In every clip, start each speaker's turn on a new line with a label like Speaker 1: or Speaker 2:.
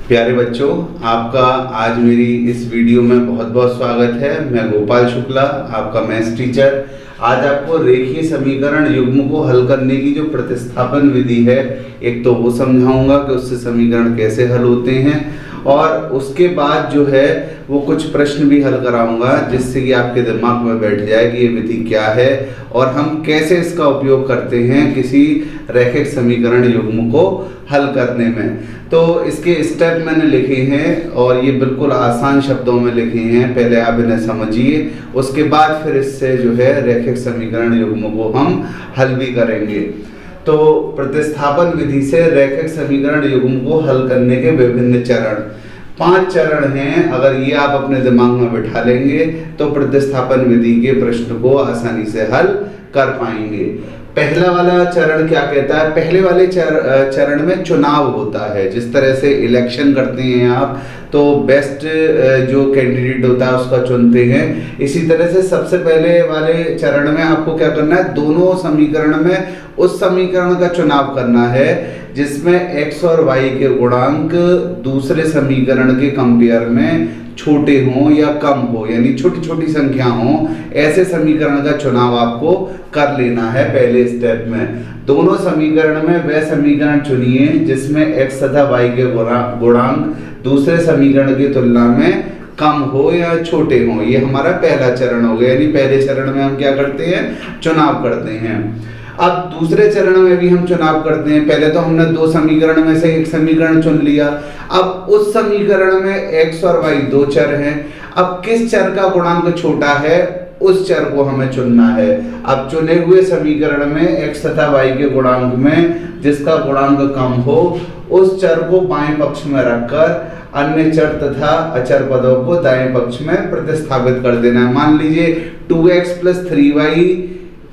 Speaker 1: प्यारे बच्चों, आपका आज मेरी इस वीडियो में बहुत बहुत स्वागत है। मैं गोपाल शुक्ला, आपका मैथ्स टीचर। आज आपको रेखीय समीकरण युग्म को हल करने की जो प्रतिस्थापन विधि है, एक तो वो समझाऊंगा कि उससे समीकरण कैसे हल होते हैं, और उसके बाद जो है वो कुछ प्रश्न भी हल कराऊंगा जिससे कि आपके दिमाग में बैठ जाए कि ये विधि क्या है और हम कैसे इसका उपयोग करते हैं किसी रैखिक समीकरण युग्म को हल करने में। तो इसके स्टेप मैंने लिखे हैं और ये बिल्कुल आसान शब्दों में लिखे हैं। पहले आप इन्हें समझिए, उसके बाद फिर इससे जो है रैखिक समीकरण युग्म को हम हल भी करेंगे। तो प्रतिस्थापन विधि से रैखिक समीकरण युग्म को हल करने के विभिन्न चरण, 5 चरण हैं। अगर ये आप अपने दिमाग में बिठा लेंगे तो प्रतिस्थापन विधि के प्रश्न को आसानी से हल कर पाएंगे। पहला वाला चरण क्या कहता है? पहले वाले चरण में चुनाव होता है। जिस तरह से इलेक्शन करते हैं आप, तो बेस्ट जो कैंडिडेट होता है उसका चुनते हैं, इसी तरह से सबसे पहले वाले चरण में आपको क्या करना है, दोनों समीकरण में उस समीकरण का चुनाव करना है जिसमें x और y के गुणांक दूसरे समीकरण के कंपेयर में छोटे हों या कम हो, यानी छोटी छोटी संख्या हो, ऐसे समीकरण का चुनाव आपको कर लेना है। पहले स्टेप में दोनों समीकरण में वह समीकरण चुनिए जिसमें x तथा y के गुणांक दूसरे समीकरण की तुलना में कम हो या छोटे हो। ये हमारा पहला चरण हो गया, यानी पहले चरण में हम क्या करते हैं, चुनाव करते हैं। अब दूसरे चरण में भी हम चुनाव करते हैं। पहले तो हमने दो समीकरण में से एक समीकरण चुन लिया। अब उस समीकरण में x और y दो चर हैं। अब किस चर का गुणांक छोटा है उस चर को हमें चुनना है। अब चुने हुए समीकरण में x तथा y के गुणांक में जिसका गुणांक कम हो उस चर को बाएं पक्ष में रखकर अन्य चर तथा अचर पदों को दाएं पक्ष में प्रतिस्थापित कर देना है। मान लीजिए 2x + 3y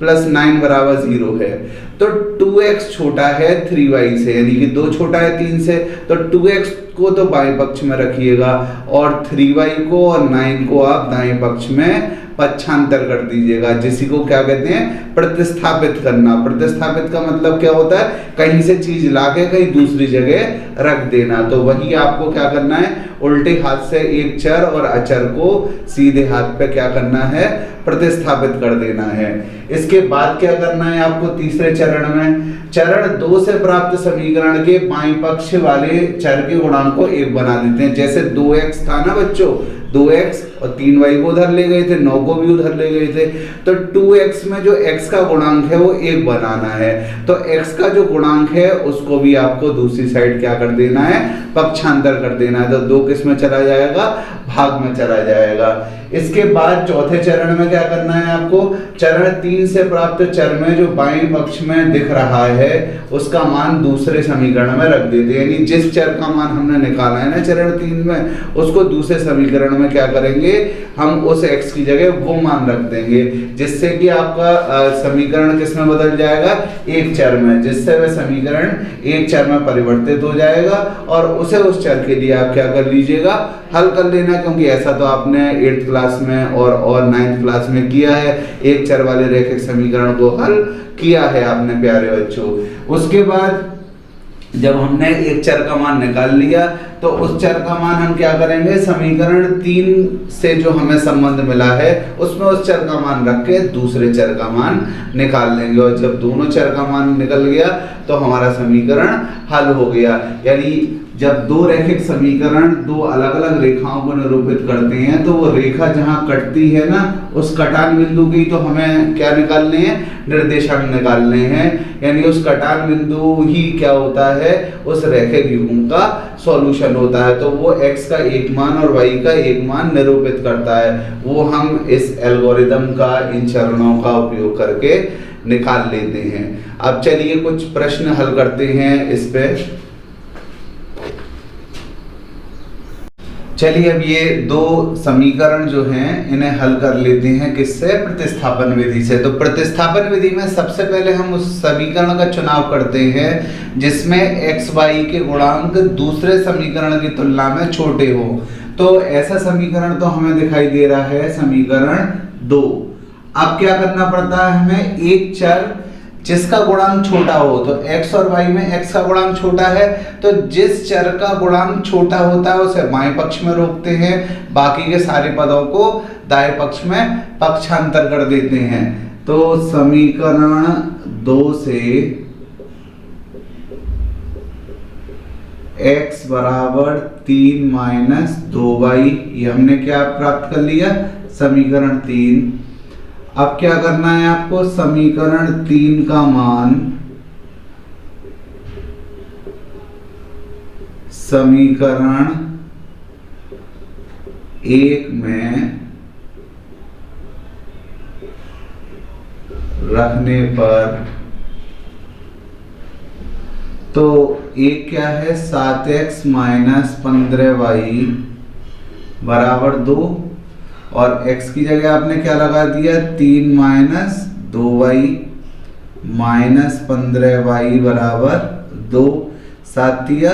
Speaker 1: + 9 = 0 है, तो 2x छोटा है 3y से, यानी कि 2 छोटा है 3 से, तो 2x को तो बाएं पक्ष में रखिएगा और 3y को और 9 को आप दाएं पक्ष में पक्षांतर कर दीजिएगा, जिसी को क्या कहते हैं, प्रतिस्थापित करना। प्रतिस्थापित का मतलब क्या होता है, कहीं से चीज लाके कहीं दूसरी जगह रख देना। तो वही आपको क्या करना है, उल्टे हाथ से एक चर और अचर को सीधे हाथ पे क्या करना है, प्रतिस्थापित कर देना है। इसके बाद क्या करना है आपको तीसरे चरण में, चरण 2 से प्राप्त समीकरण के बाएं पक्ष वाले चर के गुणांक को 1 बना देते हैं। जैसे 2x था ना बच्चों, 2x और 3y को उधर ले गए थे, 9 को भी उधर ले गए थे, तो 2x में जो x का गुणांक है वो 1 बनाना है। तो x का जो गुणांक है उसको भी आपको दूसरी साइड क्या कर देना है, पक्षांतर कर देना है। तो 2 किस में चला जाएगा, भाग में चला जाएगा। इसके बाद चौथे चरण में क्या करना है आपको, चरण 3 से प्राप्त चर में जो बाएं पक्ष में दिख रहा है उसका मान दूसरे समीकरण में रख देते हैं। यानी जिस चर का मान हमने निकाला है ना चरण 3 में, उसको दूसरे समीकरण में क्या करेंगे, हम उस x की जगह वो मान रख देंगे, जिससे कि आपका समीकरण किस में बदल जाएगा, एक चर में, जिससे वह समीकरण एक चर में परिवर्तित हो जाएगा और उसे उस चर के लिए आप क्या कर लीजिएगा, हल कर लेना। क्योंकि ऐसा तो आपने 8th क्लास में और 9th क्लास में किया है, एक चर वाले रैखिक समीकरण को हल किया है आपने प्यारे बच्चों। उसके बाद जब हमने एक चर का मान निकाल लिया तो उस चर का मान हम क्या करेंगे, समीकरण 3 से जो हमें संबंध मिला है उसमें उस चर का मान रख के दूसरे चर का मान निकाल लेंगे, और जब दोनों चर का मान निकल गया तो हमारा समीकरण हल हो गया। यानी जब दो रैखिक समीकरण दो अलग अलग रेखाओं को निरूपित करते हैं तो वो रेखा जहां कटती है ना, उस कटान बिंदु की तो हमें क्या निकालने हैं, निर्देशांक निकालने हैं। यानी उस कटान बिंदु ही क्या होता है, उस रैखिक युग्म का सॉल्यूशन होता है। तो वो x का एक मान और y का एक मान निरूपित करता है। वो हम इस एल्गोरिदम का, इन चरणों का उपयोग करके निकाल लेते हैं। अब चलिए कुछ प्रश्न हल करते हैं इस पे। चलिए अब ये दो समीकरण जो हैं इन्हें हल कर लेते हैं, किससे, प्रतिस्थापन विधि से। तो प्रतिस्थापन विधि में सबसे पहले हम उस समीकरण का चुनाव करते हैं जिसमें x y के गुणांक दूसरे समीकरण की तुलना में छोटे हो। तो ऐसा समीकरण तो हमें दिखाई दे रहा है समीकरण 2। अब क्या करना पड़ता है हमें, एक चर जिसका गुणांक छोटा हो, तो x और y में x का गुणांक छोटा है, तो जिस चर का गुणांक छोटा होता है उसे बाएं पक्ष में रोकते हैं, बाकी के सारे पदों को दाएं पक्ष में पक्षांतर कर देते हैं। तो समीकरण 2 से x बराबर 3 माइनस 2y, ये हमने क्या प्राप्त कर लिया, समीकरण 3। अब क्या करना है आपको, समीकरण 3 का मान समीकरण 1 में रखने पर, तो एक क्या है 7x माइनस 15y बराबर 2, और x की जगह आपने क्या लगा दिया 3 माइनस 2y माइनस 15y बराबर 2, 7 दिया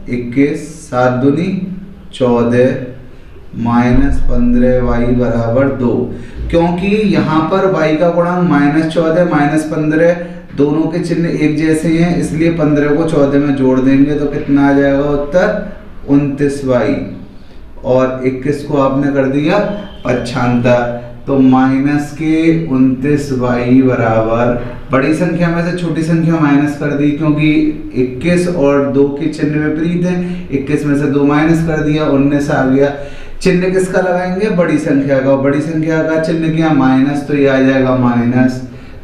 Speaker 1: 21, 7 दूनी 14 माइनस 15y बराबर 2। क्योंकि यहाँ पर y का गुणांक -14 -15 दोनों के चिन्ह एक जैसे हैं, इसलिए 15 को 14 में जोड़ देंगे तो कितना आ जाएगा उत्तर 29y, और 21 को आपने कर दिया पक्षांतर, तो माइनस के 29y बराबर, बड़ी संख्या में से छोटी संख्या माइनस कर दी, क्योंकि 21 और 2 के चिन्ह विपरीत हैं, 21 में से 2 माइनस कर दिया, 19 आ गया। चिन्ह किसका लगाएंगे, बड़ी संख्या का, बड़ी संख्या का चिन्ह क्या माइनस, तो ये आ जाएगा माइनस,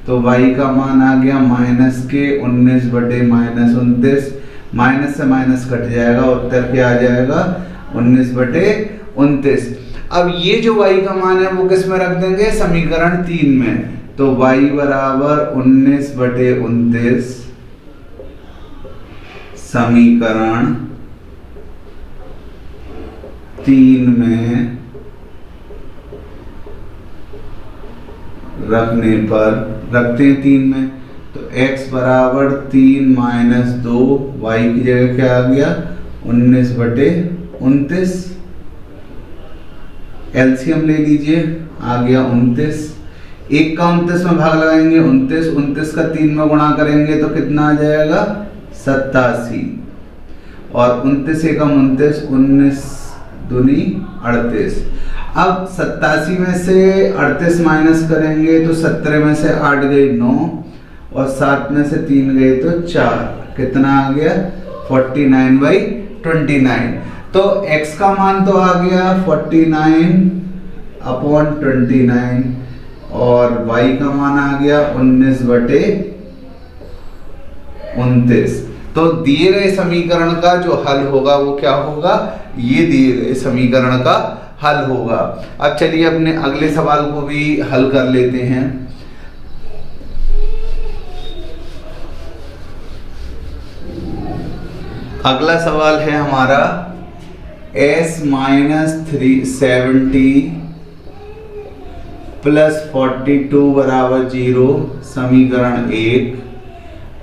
Speaker 1: तो y का मान आ गया माइनस के 19 बटे माइनस 29, माइनस से माइनस कट जाएगा, उत्तर क्या आ जाएगा 19 बटे 29। अब ये जो y का मान है वो किस में रख देंगे, समीकरण 3 में, तो y बराबर 19 बटे 29 समीकरण 3 में रखने पर, रखते हैं 3 में, तो x बराबर 3 माइनस 2, y की जगह क्या आ गया 19 बटे 29, एलसीएम ले लीजिए, आ गया 29, 1 का 29 में भाग लगाएंगे 29, 29 का 3 में गुणा करेंगे तो कितना आ जाएगा 87, और 29 एकम 29, 19 दूनी 38। अब 87 में से 38 माइनस करेंगे तो 17 में से 8 गई 9, और 7 में से 3 गए तो 4, कितना आ गया 49/29। तो x का मान तो आ गया 49/29, और y का मान आ गया 19 बटे 29। तो दिए गए समीकरण का जो हल होगा वो क्या होगा, ये दिए गए समीकरण का हल होगा। अब चलिए अपने अगले सवाल को भी हल कर लेते हैं। अगला सवाल है हमारा s-370 प्लस 42 बराबर 0 समीकरण 1,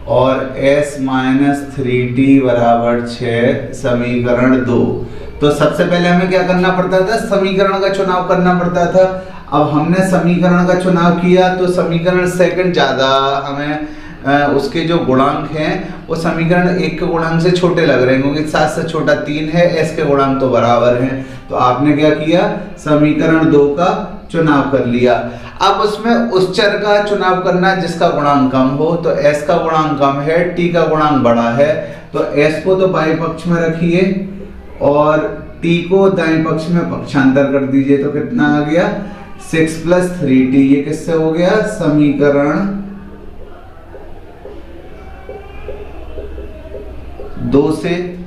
Speaker 1: और s-3t बराबर 6 समीकरण 2। तो सबसे पहले हमें क्या करना पड़ता था, समीकरण का चुनाव करना पड़ता था। अब हमने समीकरण का चुनाव किया तो समीकरण सेकंड ज्यादा हमें उसके जो गुणांक हैं वो समीकरण 1 के गुणांक से छोटे लग रहे हैं, क्योंकि 7 से छोटा 3 है, s के गुणांक तो बराबर हैं। तो आपने क्या किया, समीकरण 2 का चुनाव कर लिया। अब उसमें उस चर का चुनाव करना जिसका गुणांक कम हो, तो s का गुणांक कम है, t का गुणांक बड़ा है, तो s को तो बाएं पक्ष में रखिए और t को दाएं पक्ष में पक्षांतर कर दीजिए, तो कितना आ गया 6 + 3t। ये किससे हो गया, समीकरण 2 से।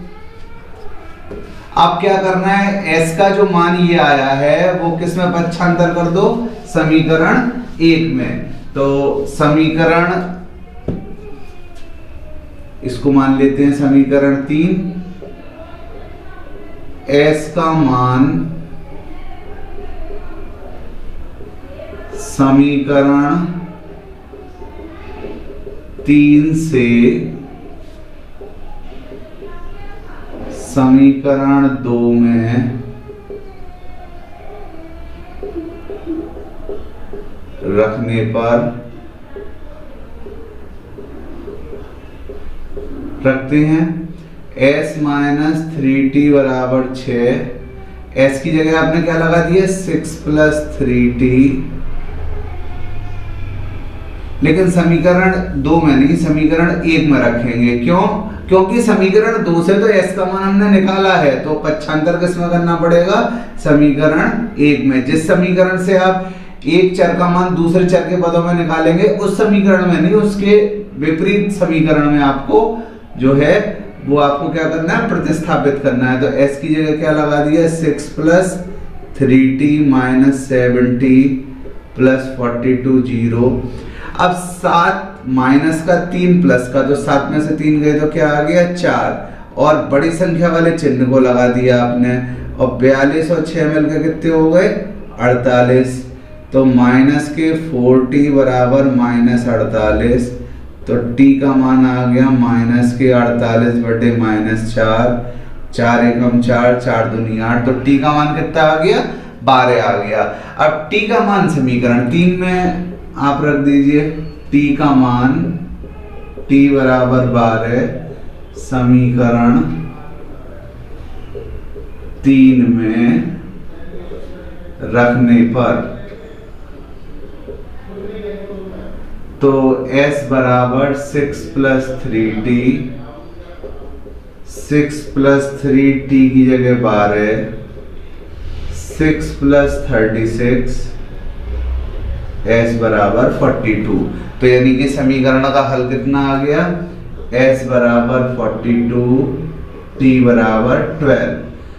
Speaker 1: अब क्या करना है, s का जो मान ये आया है वो किस में पक्षांतर कर दो, समीकरण 1 में। तो समीकरण, इसको मान लेते हैं समीकरण 3, s का मान समीकरण 3 से समीकरण 2 में रखने पर रखते हैं। s माइनस 3t बराबर 6, s की जगह आपने क्या लगा दिया 6 प्लस 3t, लेकिन समीकरण 2 में नहीं, समीकरण 1 में रखेंगे। क्यों? क्योंकि समीकरण 2 से तो s का मान हमने निकाला है, तो पक्षांतर किसमें करना पड़ेगा, समीकरण 1 में। जिस समीकरण से आप एक चर का मान दूसरे चर के पदों में निकालेंगे उस समीकरण में नहीं, उसके विपरीत समीकरण में आपको जो है वो आपको क्या करना है, प्रतिस्थापित करना है। तो s की जगह क्या लगा दिया 6 plus 3t minus 7t plus 42 0। अब 7 माइनस का 3 प्लस का, तो 7 में से 3 गए तो क्या आ गया 4, और बड़ी संख्या वाले चिन्ह को लगा दिया आपने, और 42 और 6 मिलकर कितने हो गए 48। तो माइनस के 4t बराबर माइनस 48, तो t का मान आ गया माइनस के 48 बटे माइनस 4, 4 एकम 4, 4 दूनी 8, तो t का मान कितना आ गया 12 आ गया। अब t का मान समीकरण 3 में आप रख दीजिए, t का मान t बराबर 12 समीकरण 3 में रखने पर, तो s बराबर 6 प्लस 3t, 6 प्लस 3t की जगह 12, 6 प्लस 36, s बराबर 42। तो यानी कि समीकरण का हल कितना आ गया, s बराबर 42, t बराबर 12।